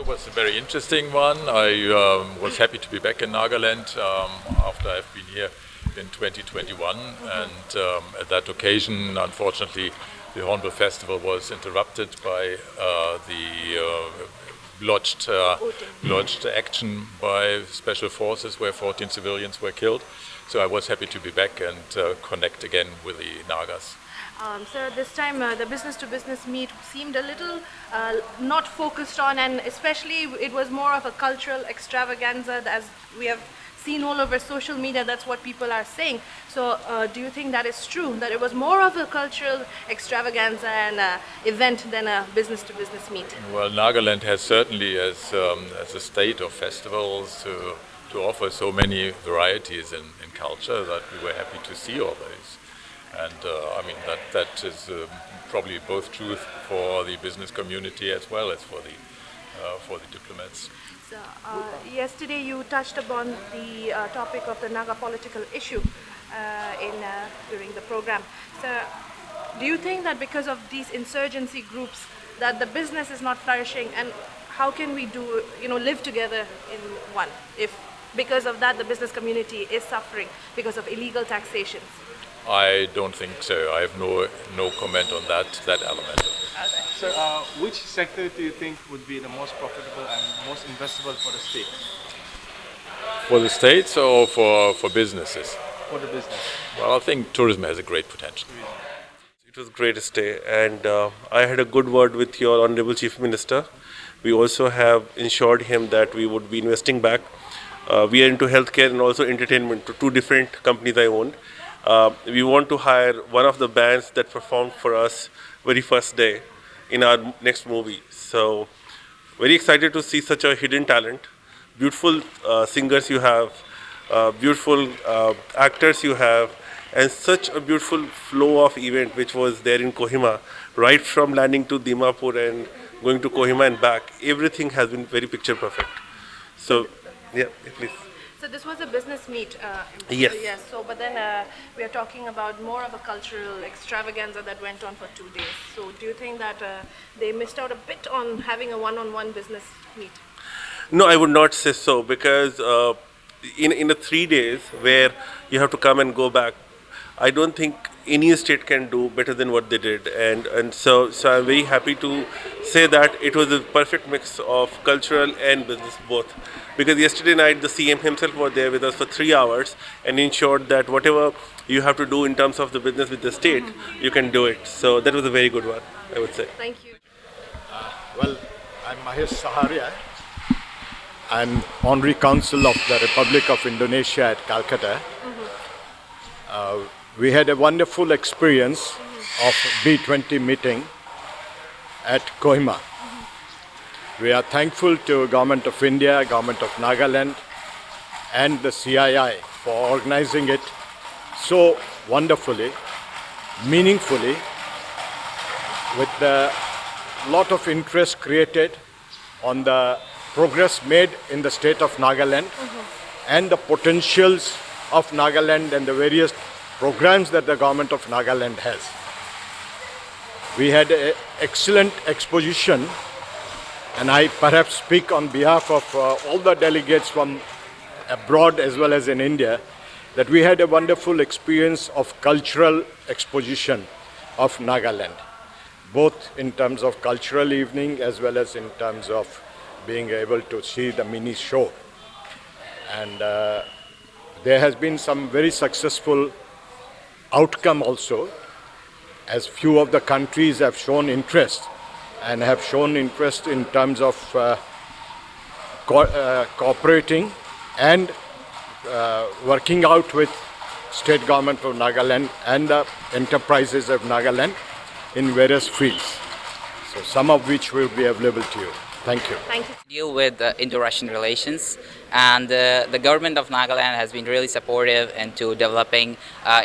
It was a very interesting one. I was happy to be back in Nagaland after I've been here in 2021, and at that occasion, unfortunately, the Hornbill Festival was interrupted by the lodged action by special forces where 14 civilians were killed. So I was happy to be back and connect again with the Nagas. So this time the business-to-business meet seemed a little not focused on, and especially it was more of a cultural extravaganza, as we have seen all over social media. That's what people are saying. So do you think that is true, that it was more of a cultural extravaganza and event than a business-to-business meet? Well, Nagaland has certainly, as a state of festivals, to offer so many varieties in culture that we were happy to see all those. And I mean that is probably both true for the business community as well as for the diplomats. So, yesterday you touched upon the topic of the Naga political issue during the program. So, do you think that because of these insurgency groups that the business is not flourishing, and how can we live together in one if because of that the business community is suffering because of illegal taxations? I don't think so. I have no comment on that element. Okay. So, which sector do you think would be the most profitable and most investable for the state? For the states or for businesses? For the business. Well, I think tourism has a great potential. It was great stay, and I had a good word with your Honorable Chief Minister. We also have ensured him that we would be investing back. We are into healthcare and also entertainment, two different companies I own. We want to hire one of the bands that performed for us very first day in our next movie. So, very excited to see such a hidden talent. Beautiful singers you have, beautiful actors you have, and such a beautiful flow of event which was there in Kohima, right from landing to Dimapur and going to Kohima and back. Everything has been very picture perfect. So, yeah, please. So this was a business meet. Yes. Yes. So, but then we are talking about more of a cultural extravaganza that went on for 2 days. So, do you think that they missed out a bit on having a one-on-one business meet? No, I would not say so, because in the 3 days where you have to come and go back, I don't think any state can do better than what they did, and so I'm very happy to say that it was a perfect mix of cultural and business both. Because yesterday night the CM himself was there with us for 3 hours and ensured that whatever you have to do in terms of the business with the state, you can do it. So that was a very good one, I would say. Thank you. Well, I'm Mahesh Saharia. I'm Honorary Consul of the Republic of Indonesia at Calcutta. We had a wonderful experience of B20 meeting at Kohima. We are thankful to Government of India, Government of Nagaland and the CII for organizing it so wonderfully, meaningfully, with a lot of interest created on the progress made in the state of Nagaland and the potentials of Nagaland and the various programs that the government of Nagaland has. We had an excellent exposition, and I perhaps speak on behalf of all the delegates from abroad as well as in India, that we had a wonderful experience of cultural exposition of Nagaland, both in terms of cultural evening as well as in terms of being able to see the mini show. And there has been some very successful outcome also, as few of the countries have shown interest and have shown interest in terms of cooperating and working out with state government of Nagaland and the enterprises of Nagaland in various fields. So some of which will be available to you. Thank you. Thank you. Deal with inter-Russian relations, and the government of Nagaland has been really supportive into developing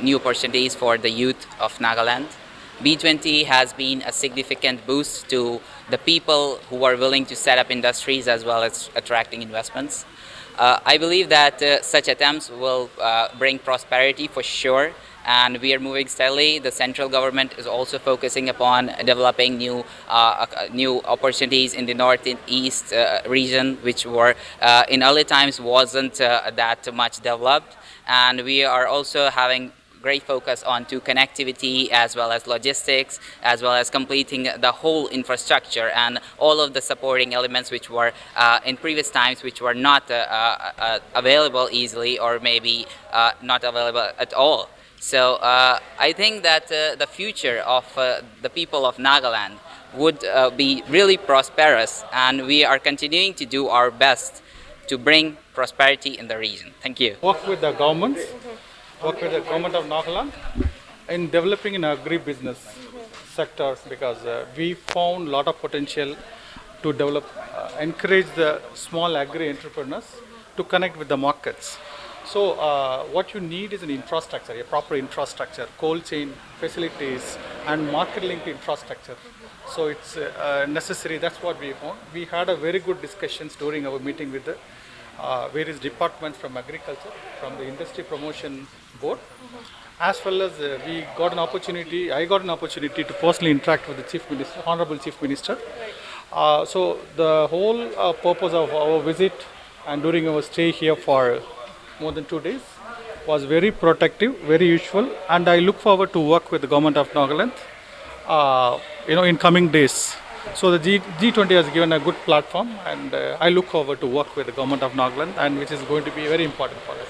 new opportunities for the youth of Nagaland. B20 has been a significant boost to the people who are willing to set up industries as well as attracting investments. I believe that such attempts will bring prosperity for sure, and we are moving steadily. The central government is also focusing upon developing new opportunities in the north and east region, which were in early times wasn't that much developed, and we are also having great focus on to connectivity as well as logistics, as well as completing the whole infrastructure and all of the supporting elements which were in previous times which were not available easily, or maybe not available at all. So I think that the future of the people of Nagaland would be really prosperous, and we are continuing to do our best to bring prosperity in the region. Thank you. Work with the governments, work with the government of Nagaland in developing in agri-business sectors, because we found a lot of potential to develop, encourage the small agri-entrepreneurs to connect with the markets. So what you need is an infrastructure, a proper infrastructure, cold chain facilities and market linked infrastructure. So it's necessary. That's what we found. We had a very good discussions during our meeting with the various departments from agriculture, from the industry promotion board, as well as we got an opportunity. I got an opportunity to personally interact with the Chief Minister, Honorable Chief Minister. So the whole purpose of our visit and during our stay here for more than 2 days was very protective, very useful, and I look forward to work with the government of Nagaland, in coming days. So the G20 has given a good platform, and I look forward to work with the government of Nagaland, and which is going to be very important for us.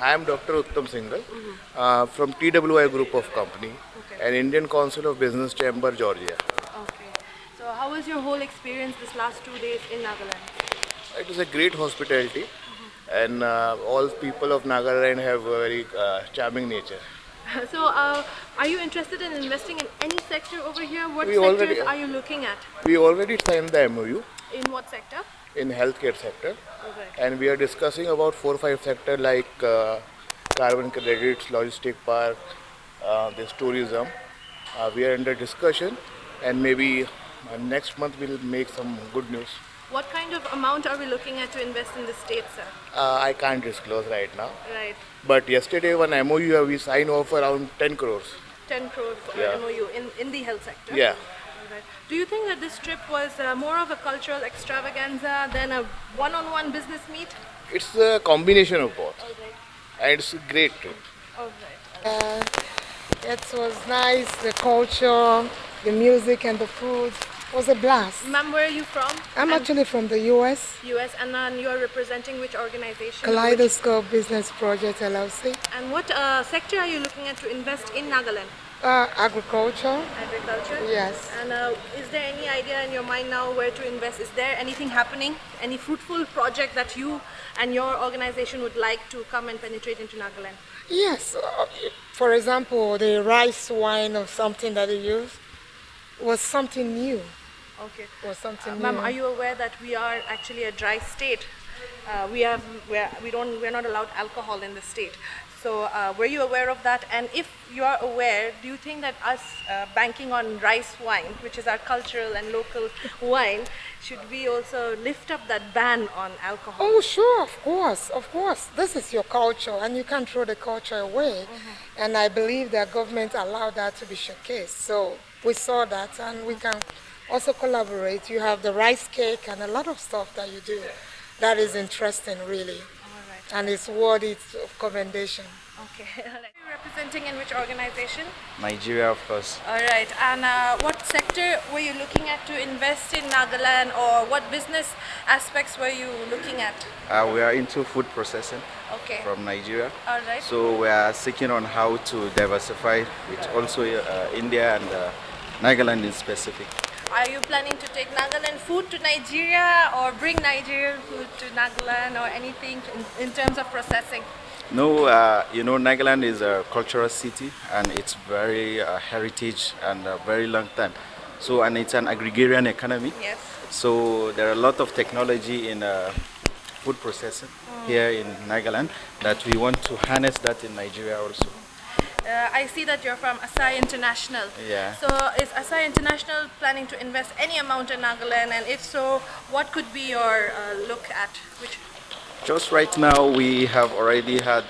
I am Dr. Uttam Singhal from TWI Group of Company, an Indian Council of Business Chamber, Georgia. Okay. So how was your whole experience this last 2 days in Nagaland? It was a great hospitality, and all people of Nagaland have a very charming nature. So are you interested in investing in any sector over here? What We sectors already- are you looking at? We already signed the MOU In what sector? in healthcare sector, Alright. and we are discussing about 4 or 5 sectors like carbon credits, logistic park, this tourism. We are under discussion, and maybe next month we'll make some good news. What kind of amount are we looking at to invest in the state, sir? I can't disclose right now, Right. but yesterday one MOU we signed off around 10 crores. 10 crores Yeah. MOU in the health sector? Yeah. Alright. Do you think that this trip was more of a cultural extravaganza than a one-on-one business meet? It's a combination of both, Alright. and it's a great trip. Alright. It was nice, the culture, the music and the food was a blast. Ma'am, where are you from? I'm actually from the US, US, and then you are representing which organization? Kaleidoscope Business Project LLC, And what sector are you looking at to invest in Nagaland? agriculture, Agriculture? yes. And is there any idea in your mind now where to invest? Is there anything happening? Any fruitful project that you and your organization would like to come and penetrate into Nagaland? Yes, for example, the rice wine or something that they use was something new. Okay. Was something new. Ma'am, are you aware that we are actually a dry state? We're not allowed alcohol in the state. So were you aware of that? And if you are aware, do you think that us banking on rice wine, which is our cultural and local wine, should we also lift up that ban on alcohol? Oh, sure, of course. This is your culture, and you can't throw the culture away. And I believe that government allowed that to be showcased. So we saw that, and we can also collaborate. You have the rice cake and a lot of stuff that you do. That is interesting, really, and it's worthy of commendation. Okay. Are you representing in which organization? Nigeria, of course. All right. And what sector were you looking at to invest in Nagaland, or what business aspects were you looking at? We are into food processing Okay. from Nigeria. All right. So we are seeking on how to diversify with also India and Nagaland in specific. Are you planning to take Nagaland food to Nigeria, or bring Nigerian food to Nagaland, or anything in terms of processing? No, Nagaland is a cultural city, and it's very heritage and a very long time. So, and it's an agrarian economy. Yes. So there are a lot of technology in food processing here in Nagaland that we want to harness that in Nigeria also. I see that you're from Asai International. Yeah. So is Asai International planning to invest any amount in Nagaland, and if so, what could be your look at? Just right now, we have already had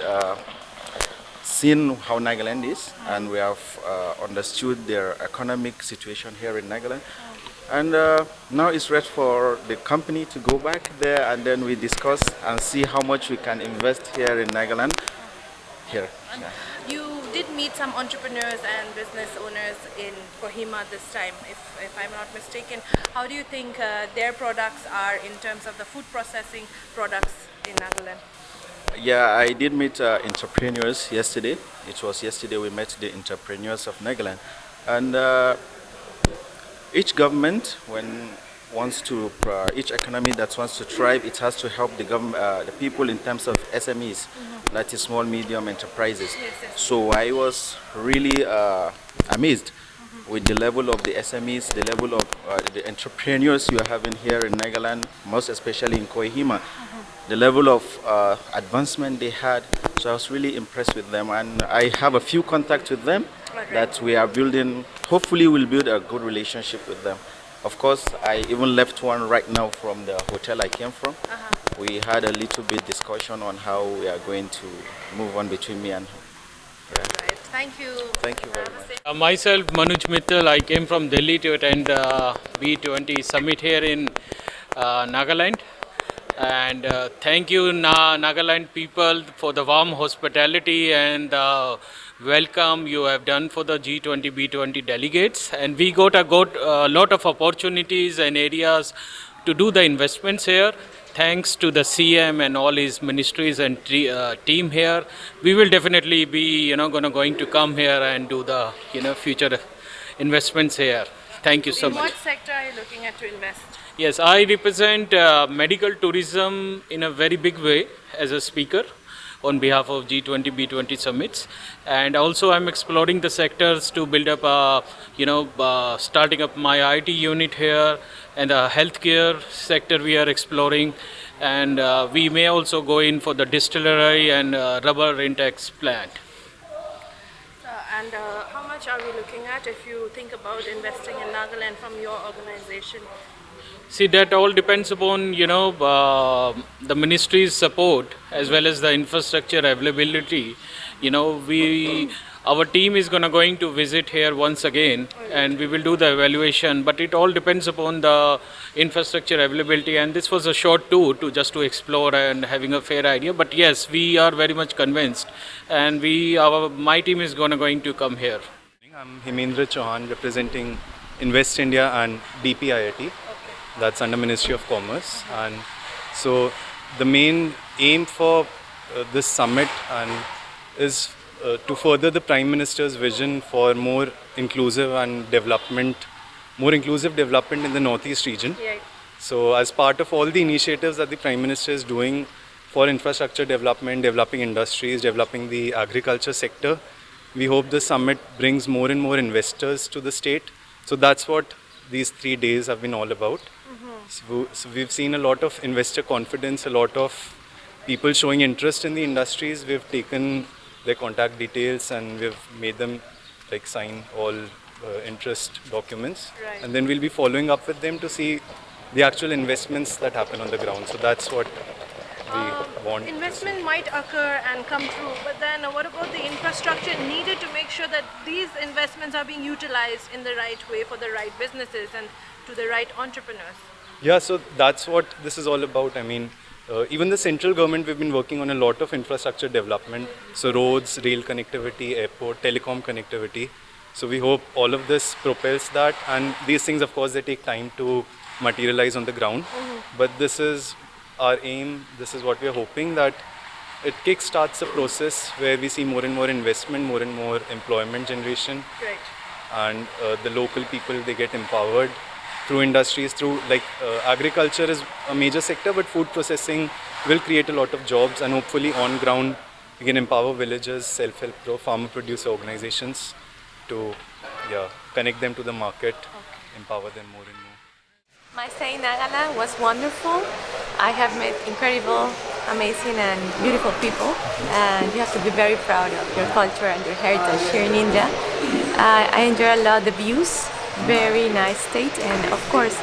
seen how Nagaland is, and we have understood their economic situation here in Nagaland. And now it's ready for the company to go back there, and then we discuss and see how much we can invest here in Nagaland. Here. Yeah. You did meet some entrepreneurs and business owners in Kohima this time, if I'm not mistaken. How do you think their products are in terms of the food processing products in Nagaland? Yeah, I did meet entrepreneurs yesterday. It was yesterday we met the entrepreneurs of Nagaland. And each government, when wants to, each economy that wants to thrive, it has to help the people in terms of SMEs, that is small, medium enterprises. Yes. So I was really amazed with the level of the SMEs, the level of the entrepreneurs you are having here in Nagaland, most especially in Kohima, the level of advancement they had. So I was really impressed with them, and I have a few contacts with them that we are building. Hopefully we'll build a good relationship with them. Of course, I even left one right now from the hotel I came from. We had a little bit discussion on how we are going to move on between me and him. Yeah. Right. Thank you. Thank you very much. Myself, Manoj Mittal, I came from Delhi to attend B20 summit here in Nagaland. And thank you, Nagaland people, for the warm hospitality and welcome you have done for the G20, B20 delegates. And we got a lot of opportunities and areas to do the investments here. Thanks to the CM and all his ministries and team here, we will definitely be, going to come here and do the, future investments here. Thank you so much. In what sector are you looking at to invest? Yes, I represent medical tourism in a very big way as a speaker on behalf of G20, B20 summits. And also I'm exploring the sectors to build up, starting up my IT unit here, and the healthcare sector we are exploring. And we may also go in for the distillery and rubber Intex plant. And how much are we looking at if you think about investing in Nagaland from your organization? See, that all depends upon, the ministry's support as well as the infrastructure availability. Our team is going to visit here once again, and we will do the evaluation, but it all depends upon the infrastructure availability. And this was a short tour to explore and having a fair idea. But yes, we are very much convinced, and my team is going to come here. I'm Hemendra Chauhan, representing Invest India and DPIIT. That's under Ministry of Commerce. And so the main aim for this summit is to further the Prime Minister's vision for more inclusive development in the Northeast region. Yeah. So as part of all the initiatives that the Prime Minister is doing for infrastructure development, developing industries, developing the agriculture sector, we hope the summit brings more and more investors to the state. So that's what these 3 days have been all about. So we've seen a lot of investor confidence, a lot of people showing interest in the industries. We've taken their contact details and we've made them sign all interest documents. Right. And then we'll be following up with them to see the actual investments that happen on the ground. So that's what we want. Investment might occur and come through, but then what about the infrastructure needed to make sure that these investments are being utilized in the right way for the right businesses and to the right entrepreneurs? Yeah, so that's what this is all about. I mean, even the central government, we've been working on a lot of infrastructure development. So roads, rail connectivity, airport, telecom connectivity. So we hope all of this propels that. And these things, of course, they take time to materialize on the ground. But this is our aim. This is what we are hoping, that it kickstarts a process where we see more and more investment, more and more employment generation. Right. And the local people, they get empowered through industries, agriculture is a major sector, but food processing will create a lot of jobs, and hopefully on ground we can empower villagers, self-help group, farmer producer organizations to connect them to the market, empower them more and more. My stay in Nagaland was wonderful. I have met incredible, amazing and beautiful people, and you have to be very proud of your culture and your heritage here in India. I enjoy a lot the views. Very nice state, and of course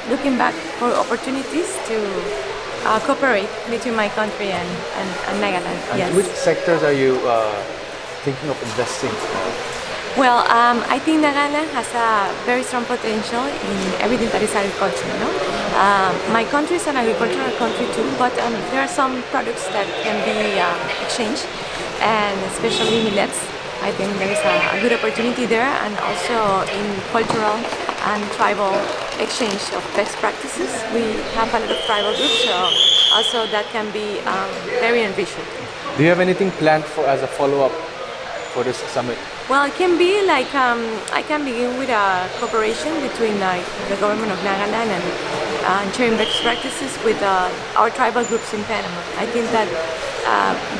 looking back for opportunities to cooperate between my country and Nagaland. And Yes. which sectors are you thinking of investing? Well, I think Nagaland has a very strong potential in everything that is agriculture. My country is an agricultural country too, but there are some products that can be exchanged, and especially millets. I think there is a good opportunity there, and also in cultural and tribal exchange of best practices. We have a lot of tribal groups, so also that can be very enriching. Do you have anything planned for as a follow-up for this summit? Well, it can be like I can begin with a cooperation between the government of Nagaland and sharing best practices with our tribal groups in Panama. I think that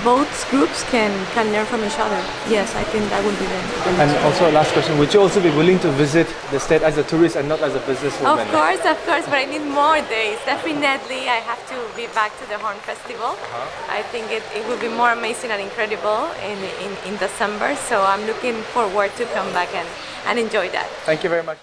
both groups can learn from each other. Yes, I think that would be the And also, last question: would you also be willing to visit the state as a tourist and not as a businesswoman? Of course, but I need more days. Definitely, I have to be back to the Horn Festival. I think it will be more amazing and incredible in December. So I'm looking forward to come back and enjoy that. Thank you very much.